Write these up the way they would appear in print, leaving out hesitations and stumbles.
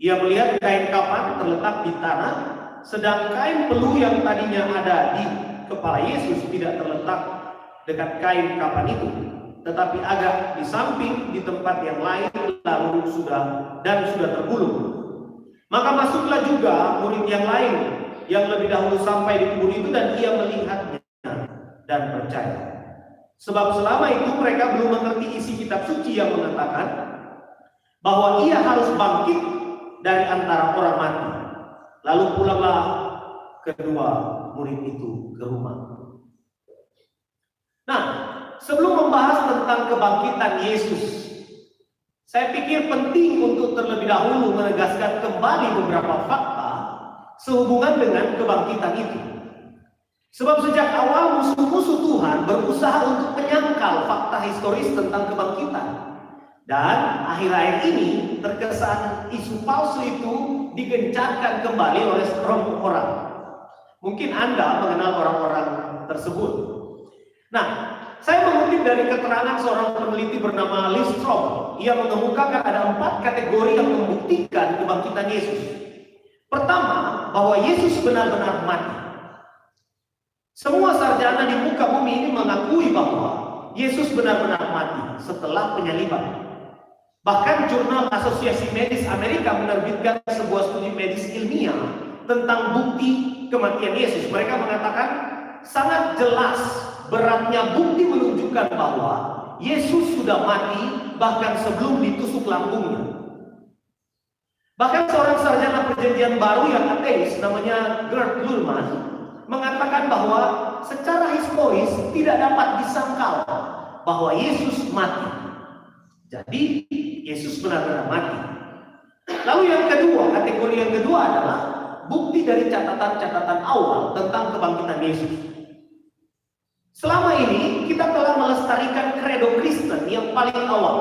Ia melihat kain kapan terletak di tanah, sedang kain peluh yang tadinya ada di kepala Yesus tidak terletak dekat kain kapan itu, tetapi agak di samping di tempat yang lain, lalu sudah tergulung. Maka masuklah juga murid yang lain yang lebih dahulu sampai di kubur itu, dan ia melihatnya dan percaya. Sebab selama itu mereka belum mengerti isi kitab suci yang mengatakan bahwa ia harus bangkit dari antara orang mati. Lalu pulanglah kedua murid itu ke rumah. Nah, sebelum membahas tentang kebangkitan Yesus, saya pikir penting untuk terlebih dahulu menegaskan kembali beberapa fakta sehubungan dengan kebangkitan itu. Sebab sejak awal musuh-musuh Tuhan berusaha untuk menyangkal fakta historis tentang kebangkitan. Dan akhir-akhir ini terkesan isu palsu itu digencarkan kembali oleh sekelompok orang. Mungkin Anda mengenal orang-orang tersebut. Nah, saya mengutip dari keterangan seorang peneliti bernama Lee Strobel. Ia mengemukakan ada 4 kategori yang membuktikan kebangkitan Yesus. Pertama, bahwa Yesus benar-benar mati. Semua sarjana di muka bumi ini mengakui bahwa Yesus benar-benar mati setelah penyaliban. Bahkan jurnal Asosiasi Medis Amerika menerbitkan sebuah studi medis ilmiah tentang bukti kematian Yesus. Mereka mengatakan sangat jelas beratnya bukti menunjukkan bahwa Yesus sudah mati bahkan sebelum ditusuk lambungnya. Bahkan seorang sarjana perjanjian baru yang ateis namanya Gerd Lurman mengatakan bahwa secara historis tidak dapat disangkal bahwa Yesus mati. Jadi Yesus benar-benar mati. Lalu yang kedua, kategori yang kedua adalah bukti dari catatan-catatan awal tentang kebangkitan Yesus. Selama ini kita telah melestarikan kredo Kristen yang paling awal.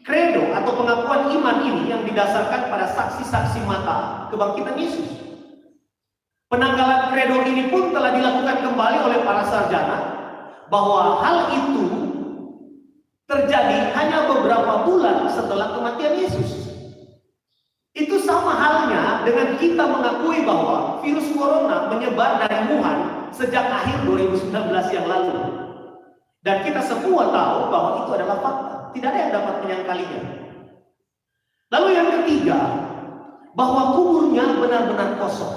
Kredo atau pengakuan iman ini yang didasarkan pada saksi-saksi mata kebangkitan Yesus. Penanggalan kredo ini pun telah dilakukan kembali oleh para sarjana bahwa hal itu terjadi hanya beberapa bulan setelah kematian Yesus. Itu sama halnya dengan kita mengakui bahwa virus corona menyebar dari Wuhan sejak akhir 2019 yang lalu. Dan kita semua tahu bahwa itu adalah fakta. Tidak ada yang dapat menyangkalinya. Lalu yang ketiga, bahwa kuburnya benar-benar kosong.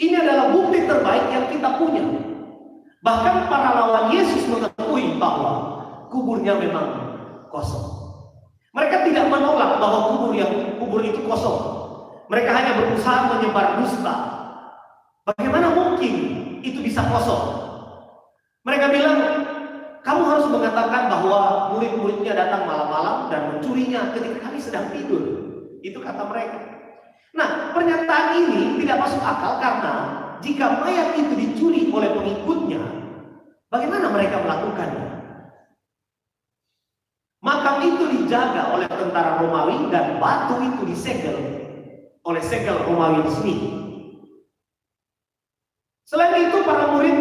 Ini adalah bukti terbaik yang kita punya. Bahkan para lawan Yesus mengakui bahwa kuburnya memang kosong. Mereka tidak menolak bahwa kubur itu kosong. Mereka hanya berusaha menyebar dusta. Bagaimana mungkin itu bisa kosong? Mereka bilang, kamu harus mengatakan bahwa murid-muridnya datang malam-malam dan mencurinya ketika kami sedang tidur. Itu kata mereka. Nah, pernyataan ini tidak masuk akal karena jika mayat itu dicuri oleh pengikutnya, bagaimana mereka melakukannya? Makam itu dijaga oleh tentara Romawi dan batu itu disegel oleh segel Romawi resmi. Selain itu para murid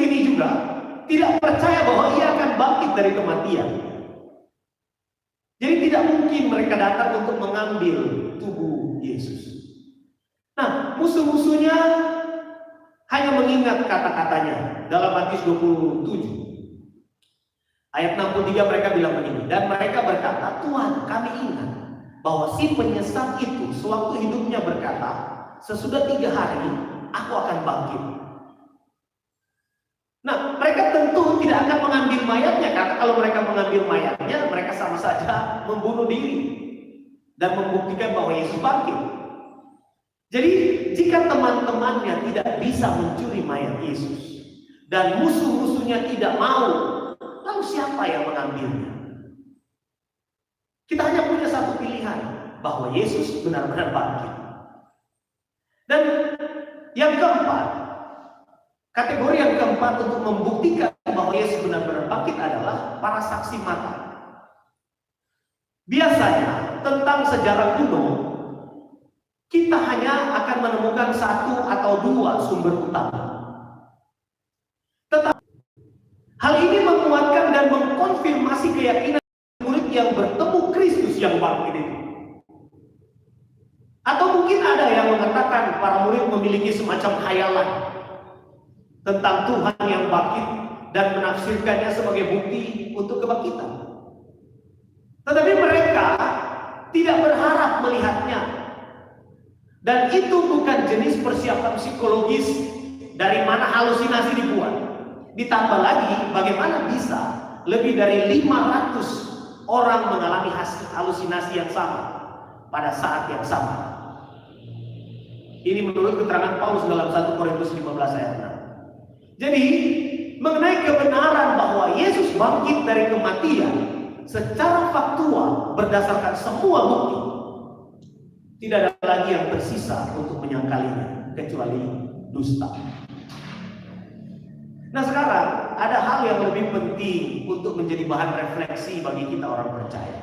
ini juga tidak percaya bahwa ia akan bangkit dari kematian. Jadi tidak mungkin mereka datang untuk mengambil tubuh Yesus. Nah, musuh-musuhnya hanya mengingat kata-katanya dalam Matius 27. Ayat 63 mereka bilang begini, dan mereka berkata, Tuhan, kami ingat bahwa si penyesat itu sewaktu hidupnya berkata, sesudah 3 hari aku akan bangkit. Nah, mereka tentu tidak akan mengambil mayatnya, karena kalau mereka mengambil mayatnya, mereka sama saja membunuh diri dan membuktikan bahwa Yesus bangkit. Jadi, jika teman-temannya tidak bisa mencuri mayat Yesus dan musuh-musuhnya tidak mau, lalu siapa yang mengambilnya? Kita hanya punya satu pilihan, bahwa Yesus benar-benar bangkit. Dan yang keempat, kategori yang keempat untuk membuktikan bahwa Yesus benar-benar bangkit adalah para saksi mata. Biasanya tentang sejarah kuno, kita hanya akan menemukan 1 atau 2 sumber utama. Hal ini menguatkan dan mengkonfirmasi keyakinan murid yang bertemu Kristus Kristus yang bangkit itu. Atau mungkin ada yang mengatakan para murid memiliki semacam khayalan tentang Tuhan yang bangkit dan menafsirkannya sebagai bukti untuk kebangkitan. Tetapi mereka tidak berharap melihatnya. Dan itu bukan jenis persiapan psikologis dari mana halusinasi dibuat. Ditambah lagi, bagaimana bisa lebih dari 500 orang mengalami hasil halusinasi yang sama pada saat yang sama. Ini menurut keterangan Paulus dalam 1 Korintus 15 ayat 6. Jadi, mengenai kebenaran bahwa Yesus bangkit dari kematian secara faktual berdasarkan semua bukti, tidak ada lagi yang tersisa untuk menyangkalinya kecuali dusta. Nah, sekarang ada hal yang lebih penting untuk menjadi bahan refleksi bagi kita orang percaya,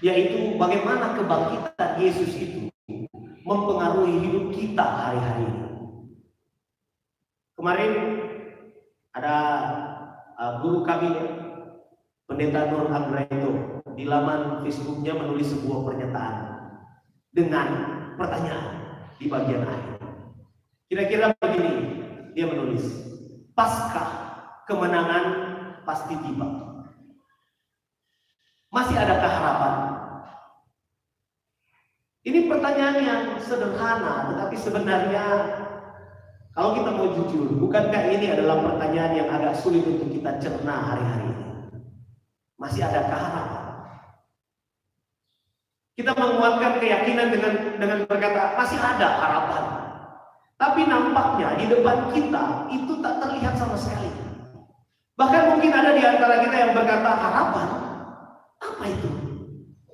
yaitu bagaimana kebangkitan Yesus itu mempengaruhi hidup kita hari-hari ini. Kemarin ada guru kami, Pendeta Nur Anggraito, di laman Facebooknya menulis sebuah pernyataan dengan pertanyaan di bagian akhir. Kira-kira begini, dia menulis, Paskah kemenangan pasti tiba. Masih adakah harapan? Ini pertanyaan yang sederhana, tetapi sebenarnya kalau kita mau jujur, bukankah ini adalah pertanyaan yang agak sulit untuk kita cerna hari-hari ini? Masih adakah harapan? Kita menguatkan keyakinan dengan berkata masih ada harapan. Tapi nampaknya di depan kita itu tak terlihat sama sekali. Bahkan mungkin ada di antara kita yang berkata harapan, apa itu?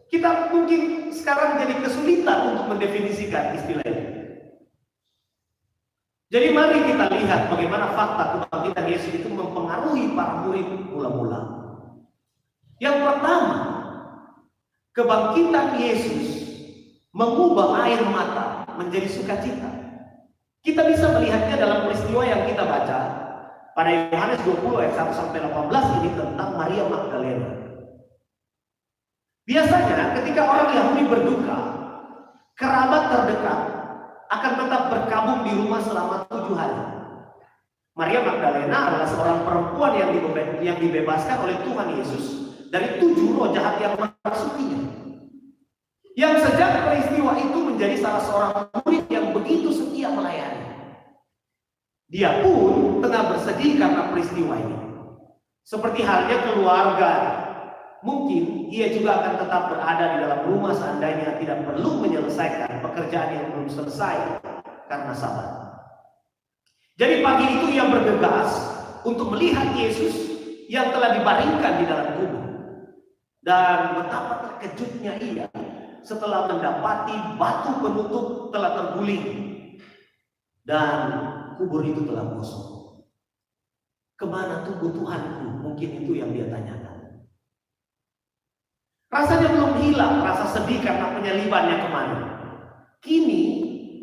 Kita mungkin sekarang jadi kesulitan untuk mendefinisikan istilah itu. Jadi mari kita lihat bagaimana fakta kebangkitan Yesus itu mempengaruhi para murid mula-mula. Yang pertama, kebangkitan Yesus mengubah air mata menjadi sukacita. Kita bisa melihatnya dalam peristiwa yang kita baca pada Yohanes 20 ayat 1 sampai 18 ini tentang Maria Magdalena. Biasanya ketika orang Yahudi berduka, kerabat terdekat akan tetap berkabung di rumah selama 7 hari. Maria Magdalena adalah seorang perempuan yang dibebaskan oleh Tuhan Yesus dari 7 roh jahat yang merasukinya. Yang sejak peristiwa itu menjadi salah seorang murid yang begitu setia melayani. Dia pun tengah bersedih karena peristiwa ini. Seperti halnya keluarga, mungkin ia juga akan tetap berada di dalam rumah seandainya tidak perlu menyelesaikan pekerjaan yang belum selesai karena sabar. Jadi pagi itu ia bergegas untuk melihat Yesus yang telah dibaringkan di dalam kubur. Dan betapa terkejutnya ia setelah mendapati batu penutup telah terguling dan kubur itu telah kosong. Kemana tubuh Tuhanku? Mungkin itu yang dia tanyakan. Rasanya belum hilang rasa sedih karena penyalibannya kemana. Kini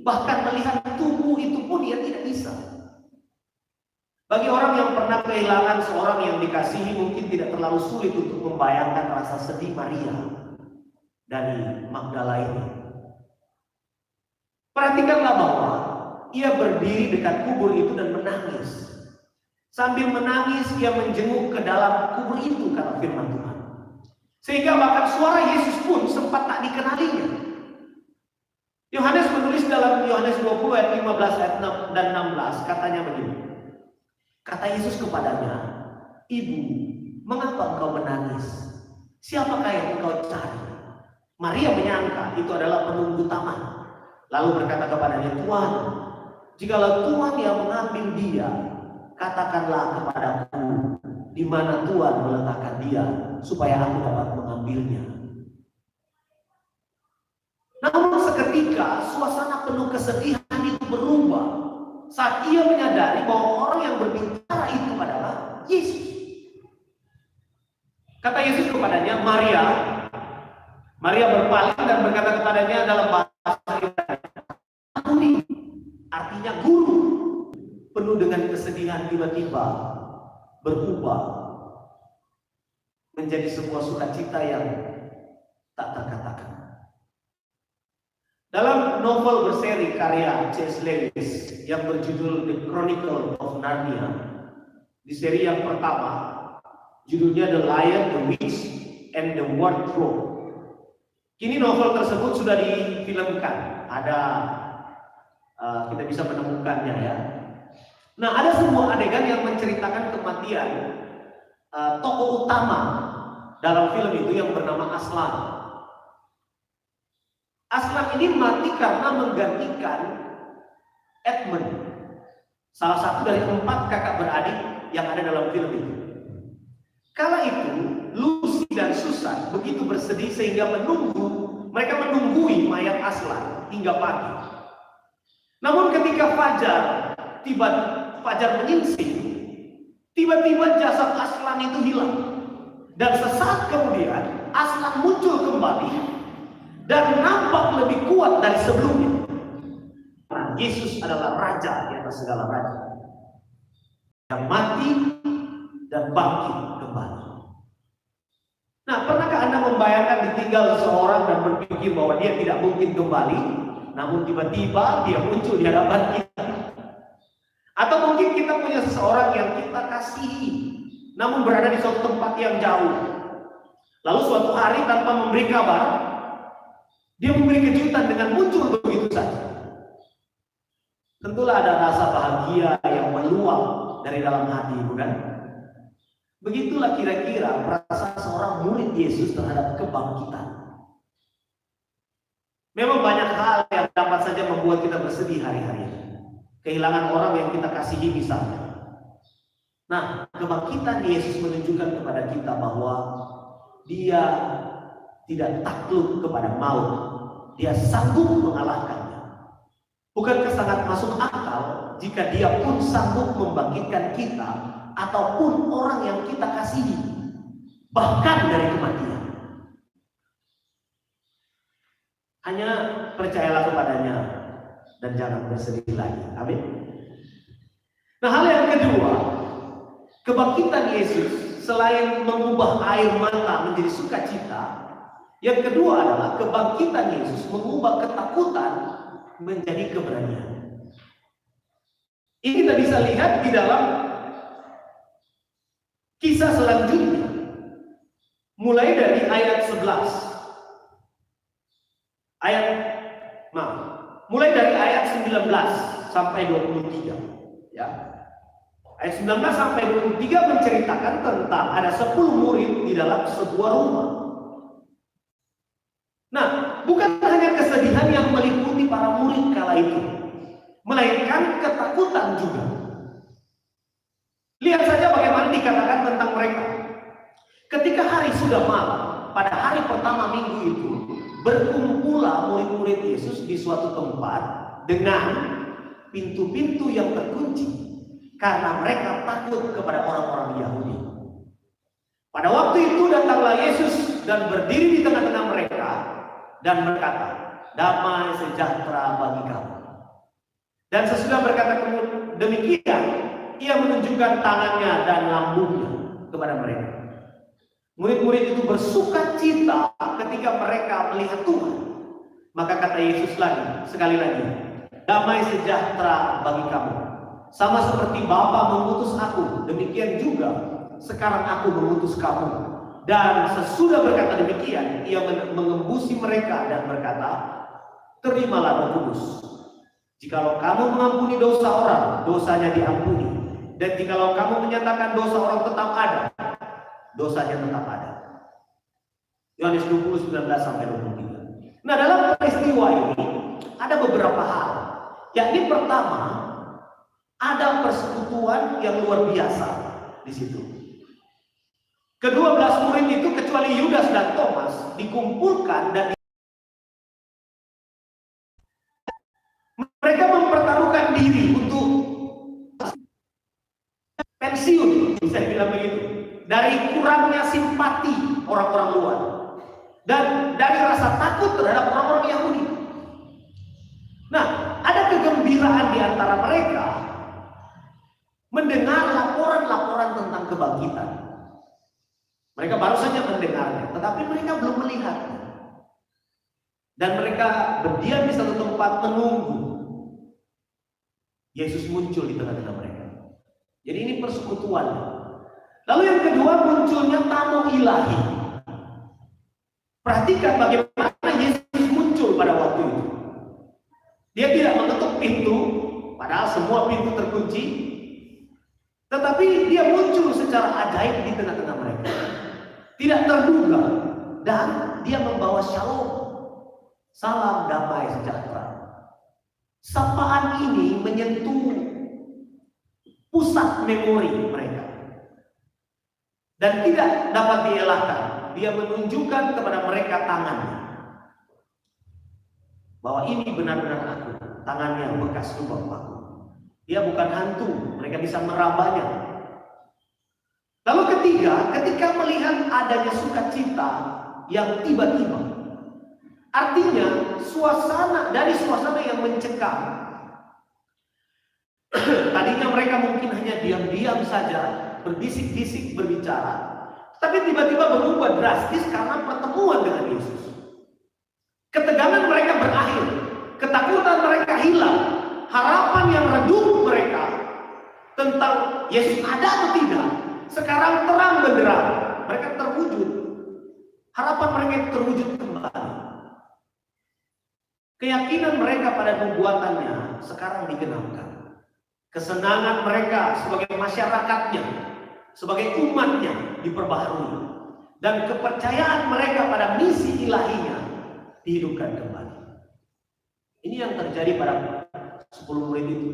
bahkan melihat tubuh itu pun dia tidak bisa. Bagi orang yang pernah kehilangan seorang yang dikasihi, mungkin tidak terlalu sulit untuk membayangkan rasa sedih Maria dari Magdala ini. Perhatikanlah bahwa ia berdiri dekat kubur itu dan menangis. Sambil menangis ia menjenguk ke dalam kubur itu, kata firman Tuhan. Sehingga bahkan suara Yesus pun sempat tak dikenalinya. Yohanes menulis dalam Yohanes 20 ayat 15 ayat 6 dan 16, katanya begini. Kata Yesus kepadanya, "Ibu, mengapa engkau menangis? Siapakah yang engkau cari?" Maria menyangka itu adalah penunggu taman. Lalu berkata kepadanya, "Tuhan, jikalau Tuhan yang mengambil dia, katakanlah kepadaku di mana Tuhan meletakkan dia, supaya aku dapat mengambilnya." Namun seketika suasana penuh kesedihan itu berubah saat ia menyadari bahwa orang yang berbicara itu adalah Yesus. Kata Yesus kepadanya, "Maria." Maria berpaling dan berkata kepadanya dalam bahasa Ibrani, "Rabuni," artinya guru. Penuh dengan kesedihan tiba-tiba berubah menjadi sebuah sukacita yang tak terkatakan. Dalam novel berseri karya C.S. Lewis yang berjudul The Chronicle of Narnia, di seri yang pertama, judulnya The Lion, the Witch, and the Wardrobe. Kini novel tersebut sudah difilmkan, ada kita bisa menemukannya ya. Nah, ada sebuah adegan yang menceritakan kematian tokoh utama dalam film itu yang bernama Aslan. Aslan ini mati karena menggantikan Edmund, salah satu dari 4 kakak beradik yang ada dalam film itu. Kala itu, Lucy dan Susan begitu bersedih sehingga mereka menunggui mayat Aslan hingga pagi. Namun ketika fajar menyingsing, tiba-tiba jasad Aslan itu hilang. Dan sesaat kemudian, Aslan muncul kembali dan nampak lebih kuat dari sebelumnya. Nah, Yesus adalah raja di atas segala raja, yang mati dan bangkit kembali. Nah, pernahkah Anda membayangkan ditinggal seseorang dan berpikir bahwa dia tidak mungkin kembali, namun tiba-tiba dia muncul di hadapan kita? Atau mungkin kita punya seseorang yang kita kasihi, namun berada di suatu tempat yang jauh. Lalu suatu hari tanpa memberi kabar, dia memberi kejutan dengan muncul begitu saja. Tentulah ada rasa bahagia yang meluap dari dalam hati, bukan? Begitulah kira-kira perasaan seorang murid Yesus terhadap kebangkitan. Memang banyak hal yang dapat saja membuat kita bersedih hari-hari. Kehilangan orang yang kita kasihi misalnya. Nah, kebangkitan Yesus menunjukkan kepada kita bahwa Dia tidak takluk kepada maut. Dia sanggup mengalahkannya. Bukankah sangat masuk akal jika Dia pun sanggup membangkitkan kita ataupun orang yang kita kasihi, bahkan dari kematian. Hanya percayalah kepadanya dan jangan bersedih lagi. Amin. Nah, hal yang kedua, kebangkitan Yesus selain mengubah air mata menjadi sukacita, yang kedua adalah kebangkitan Yesus mengubah ketakutan menjadi keberanian. Ini kita bisa lihat di dalam kisah selanjutnya, mulai dari ayat 11. Mulai dari ayat 19 sampai 23. Ya. Ayat 19 sampai 23 menceritakan tentang ada 10 murid di dalam sebuah rumah. Nah, bukan hanya kesedihan yang meliputi para murid kala itu, melainkan ketakutan juga. Lihat saja bagaimana dikatakan tentang mereka. Ketika hari sudah malam, pada hari pertama minggu itu, berkumpullah murid-murid Yesus di suatu tempat dengan pintu-pintu yang terkunci, karena mereka takut kepada orang-orang Yahudi. Pada waktu itu datanglah Yesus dan berdiri di tengah-tengah mereka dan berkata, "Damai sejahtera bagi kamu." Dan sesudah berkata demikian, Ia menunjukkan tangannya dan lambungnya kepada mereka. Murid-murid itu bersuka cita ketika mereka melihat Tuhan. Maka kata Yesus lagi, sekali lagi, "Damai sejahtera bagi kamu. Sama seperti Bapa mengutus aku, demikian juga sekarang aku mengutus kamu." Dan sesudah berkata demikian, Ia mengembusi mereka dan berkata, "Terimalah Roh Kudus. Jikalau kamu mengampuni dosa orang, dosanya diampuni. Dan jikalau kamu menyatakan dosa orang tetap ada, dosanya tetap ada." Yohanes 20, 19 sampai 23. Nah, dalam peristiwa ini ada beberapa hal. Yakni pertama, ada persekutuan yang luar biasa di situ. Ke-12 murid itu kecuali Yudas dan Thomas dikumpulkan dan mereka mempertaruhkan diri untuk pensiun, bisa dibilang begitu, dari kurangnya simpati orang-orang luar dan dari rasa takut terhadap orang-orang Yahudi. Nah, ada kegembiraan di antara mereka mendengar laporan-laporan tentang kebangkitan. Mereka baru saja mendengarnya, tetapi mereka belum melihatnya. Dan mereka berdiam di satu tempat menunggu Yesus muncul di tengah-tengah mereka. Jadi ini persekutuan. Lalu yang kedua, munculnya tamu ilahi. Perhatikan bagaimana Yesus muncul pada waktu itu. Dia tidak mengetuk pintu, padahal semua pintu terkunci. Tetapi dia muncul secara ajaib di tengah-tengah mereka. Tidak terduga. Dan dia membawa shalom. Salam damai sejahtera. Sapaan ini menyentuh pusat memori mereka. Dan tidak dapat dielakkan. Dia menunjukkan kepada mereka tangannya. Bahwa ini benar-benar aku. Tangannya bekas lubang paku. Dia bukan hantu. Mereka bisa merabanya. Lalu ketiga, ketika melihat adanya sukacita yang tiba-tiba. Artinya dari suasana yang mencekam. Tadinya mereka mungkin hanya diam-diam saja, berbisik-bisik berbicara. Tapi tiba-tiba berubah drastis karena pertemuan dengan Yesus. Ketegangan mereka berakhir. Ketakutan mereka hilang. Harapan yang redup mereka tentang Yesus ada atau tidak, sekarang terang benderang. Mereka terwujud. Harapan mereka terwujud kembali. Keyakinan mereka pada nubuatannya sekarang digenapkan. Kesenangan mereka sebagai masyarakatnya, sebagai umatnya diperbaharui. Dan kepercayaan mereka pada misi ilahinya dihidupkan kembali. Ini yang terjadi pada 10 murid itu.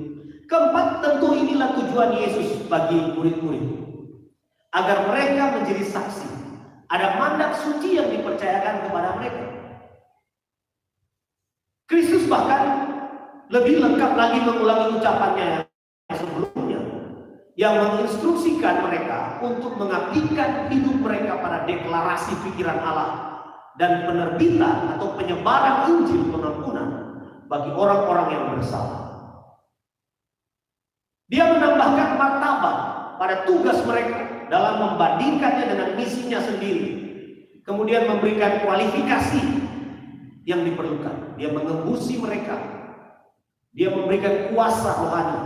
Keempat, tentu inilah tujuan Yesus bagi murid-murid. Agar mereka menjadi saksi. Ada mandat suci yang dipercayakan kepada mereka. Kristus bahkan lebih lengkap lagi mengulangi ucapannya yang sebelumnya, yang menginstruksikan mereka untuk mengabdikan hidup mereka pada deklarasi pikiran Allah dan penerbitan atau penyebaran Injil pengampunan bagi orang-orang yang bersalah. Dia menambahkan martabat pada tugas mereka dalam membandingkannya dengan misinya sendiri, kemudian memberikan kualifikasi yang diperlukan. Dia mengembusi mereka. Dia memberikan kuasa rohani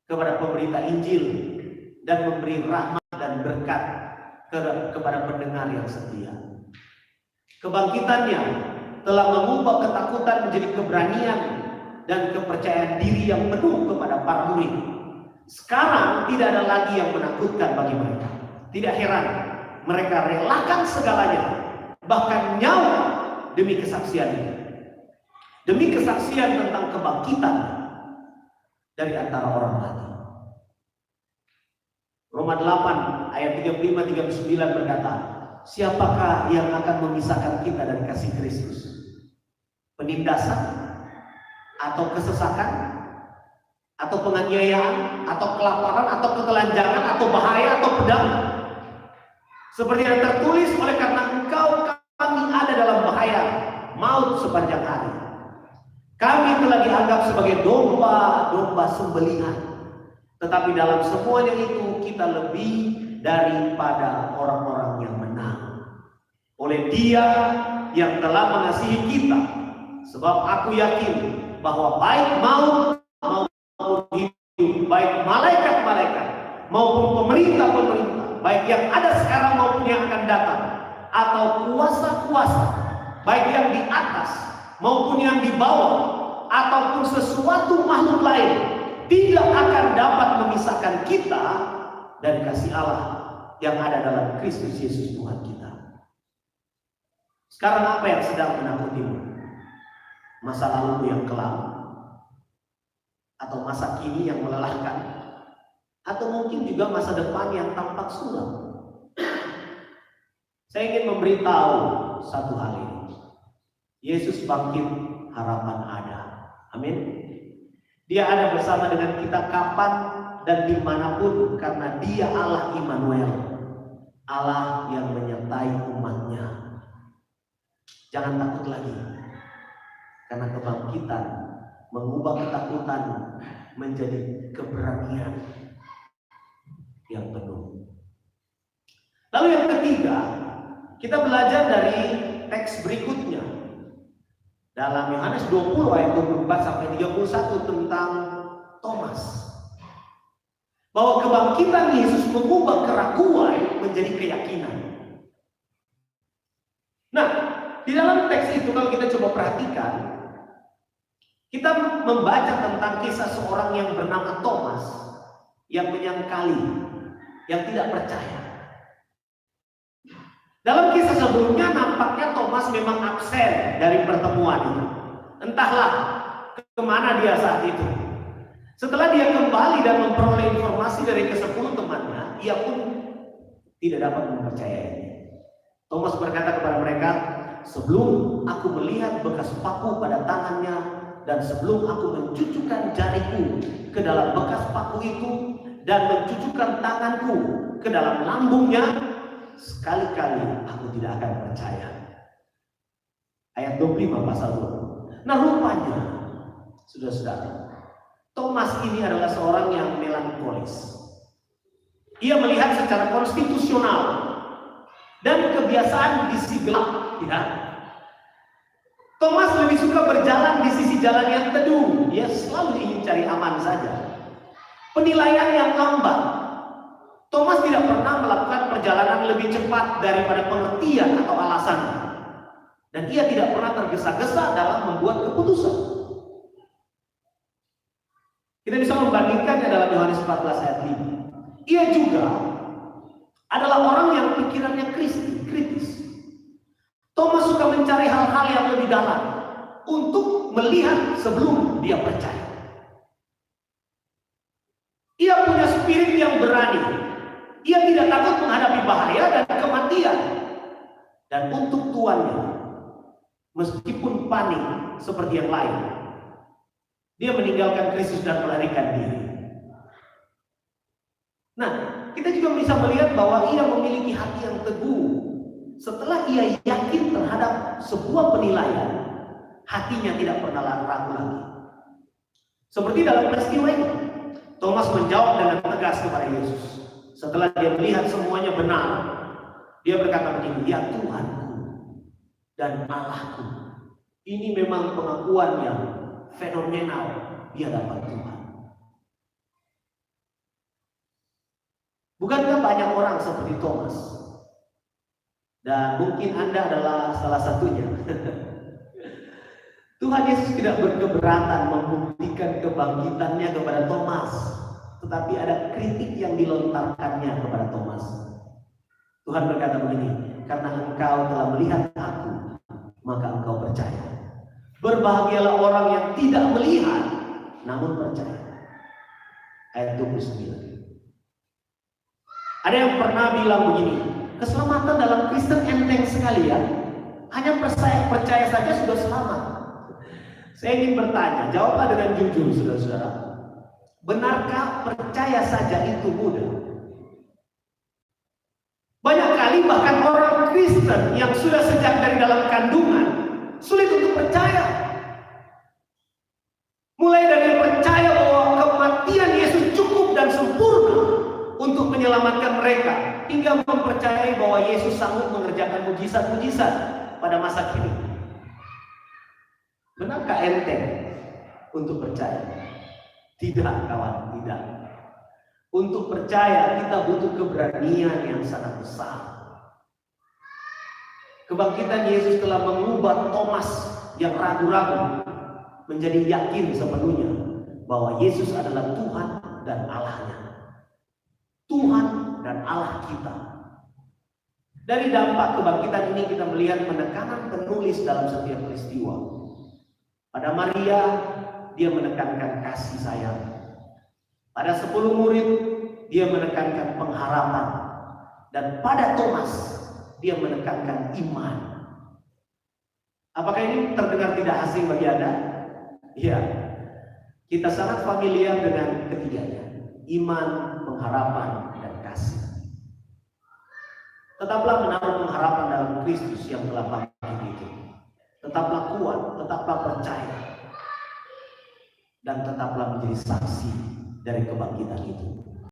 kepada pemberita Injil dan memberi rahmat dan berkat kepada pendengar yang setia. Kebangkitannya telah mengubah ketakutan menjadi keberanian dan kepercayaan diri yang penuh kepada para murid. Sekarang tidak ada lagi yang menakutkan bagi mereka. Tidak heran mereka relakan segalanya, bahkan nyawa, demi kesaksian ini. Demi kesaksian tentang kebangkitan dari antara orang mati. Roma 8 ayat 35-39 berkata, siapakah yang akan memisahkan kita dari kasih Kristus? Penindasan? Atau kesesakan? Atau penganiayaan? Atau kelaparan? Atau ketelanjangan? Atau bahaya? Atau pedang? Seperti yang tertulis, oleh karena engkau kami ada dalam bahaya maut sepanjang hari. Kami telah dianggap sebagai domba-domba sembelihan. Tetapi dalam semuanya itu kita lebih daripada orang-orang yang menang. Oleh Dia yang telah mengasihi kita. Sebab aku yakin bahwa baik maut maupun hidup, baik malaikat-malaikat maupun pemerintah-pemerintah, baik yang ada sekarang maupun yang akan datang, atau kuasa-kuasa, baik yang di atas maupun yang di bawah, ataupun sesuatu makhluk lain, tidak akan dapat memisahkan kita dari kasih Allah yang ada dalam Kristus Yesus Tuhan kita. Sekarang apa yang sedang menakutimu? Masa lalu yang kelam? Atau masa kini yang melelahkan? Atau mungkin juga masa depan yang tampak suram? Saya ingin memberitahu satu hal ini. Yesus bangkit, harapan ada. Amin. Dia ada bersama dengan kita kapan dan dimanapun, karena Dia Allah Immanuel, Allah yang menyertai umatnya. Jangan takut lagi, karena kebangkitan mengubah ketakutan menjadi keberanian yang penuh. Lalu yang ketiga, kita belajar dari teks berikutnya. dalam Yohanes 20 ayat 24 sampai 31 tentang Thomas. Bahwa kebangkitan Yesus mengubah keraguan menjadi keyakinan. Nah, di dalam teks itu kalau kita coba perhatikan, kita membaca tentang kisah seorang yang bernama Thomas yang menyangkali, yang tidak percaya. Dalam kisah sebelumnya nampaknya Thomas memang absen dari pertemuan itu. Entahlah kemana dia saat itu. Setelah dia kembali dan memperoleh informasi dari ke-10 temannya, ia pun tidak dapat mempercayainya. Thomas berkata kepada mereka, "Sebelum aku melihat bekas paku pada tangannya, dan sebelum aku mencucukkan jariku ke dalam bekas paku itu, dan mencucukkan tanganku ke dalam lambungnya, sekali-kali aku tidak akan percaya." Ayat 25 pasal 2. Nah, rupanya, saudara-saudara, Thomas ini adalah seorang yang melankolis. Ia melihat secara konstitusional dan kebiasaan di sisi gelap, ya. Thomas lebih suka berjalan di sisi jalan yang teduh. Dia selalu ingin cari aman saja. Penilaian yang lambat. Thomas tidak pernah melakukan perjalanan lebih cepat daripada pengertian atau alasan. Dan ia tidak pernah tergesa-gesa dalam membuat keputusan. Kita bisa membandingkannya dalam Yohanes 14 ayat 5. Ia juga adalah orang yang pikirannya kritis. Thomas suka mencari hal-hal yang lebih dalam untuk melihat sebelum dia percaya. Ia punya spirit yang berani. Ia tidak takut menghadapi bahaya dan kematian. Dan untuk tuannya, meskipun panik seperti yang lain, dia meninggalkan Kristus dan melarikan diri. Nah, kita juga bisa melihat bahwa ia memiliki hati yang teguh. Setelah ia yakin terhadap sebuah penilaian, hatinya tidak pernah ragu lagi. Seperti dalam peristiwa ini, Thomas menjawab dengan tegas kepada Yesus. Setelah dia melihat semuanya benar, dia berkata begini, "Ya Tuhanku dan Allahku." Ini memang pengakuan yang fenomenal di hadapan Tuhan. Bukankah banyak orang seperti Thomas? Dan mungkin Anda adalah salah satunya. Tuhan Yesus tidak berkeberatan membuktikan kebangkitannya kepada Thomas, tetapi ada kritik yang dilontarkannya kepada Thomas. Tuhan berkata begini, "Karena engkau telah melihat aku, maka engkau percaya. Berbahagialah orang yang tidak melihat, namun percaya." Ayat 29. Ada yang pernah bilang begini, keselamatan dalam Kristen enteng sekali ya. Hanya percaya saja sudah selamat. Saya ingin bertanya, jawablah dengan jujur saudara-saudara. Benarkah percaya saja itu mudah? Banyak kali bahkan orang Kristen yang sudah sejak dari dalam kandungan sulit untuk percaya. Mulai dari percaya bahwa kematian Yesus cukup dan sempurna untuk menyelamatkan mereka, hingga mempercayai bahwa Yesus sanggup mengerjakan mujizat-mujizat pada masa kini. Benarkah enteng untuk percaya? Tidak, kawan, tidak. Untuk percaya kita butuh keberanian yang sangat besar. Kebangkitan Yesus telah mengubah Thomas yang ragu-ragu menjadi yakin sepenuhnya bahwa Yesus adalah Tuhan dan Allah-Nya. Tuhan dan Allah kita. Dari dampak kebangkitan ini kita melihat penekanan penulis dalam setiap peristiwa. Pada Maria, dia menekankan kasih sayang. Pada 10 murid, dia menekankan pengharapan. Dan pada Thomas, dia menekankan iman. Apakah ini terdengar tidak asing bagi Anda? Iya. Kita sangat familiar dengan ketiganya. Iman, pengharapan, dan kasih. Tetaplah menaruh pengharapan dalam Kristus yang telah bangkit itu. Tetaplah kuat, tetaplah percaya, dan tetaplah menjadi saksi dari kebangkitan itu.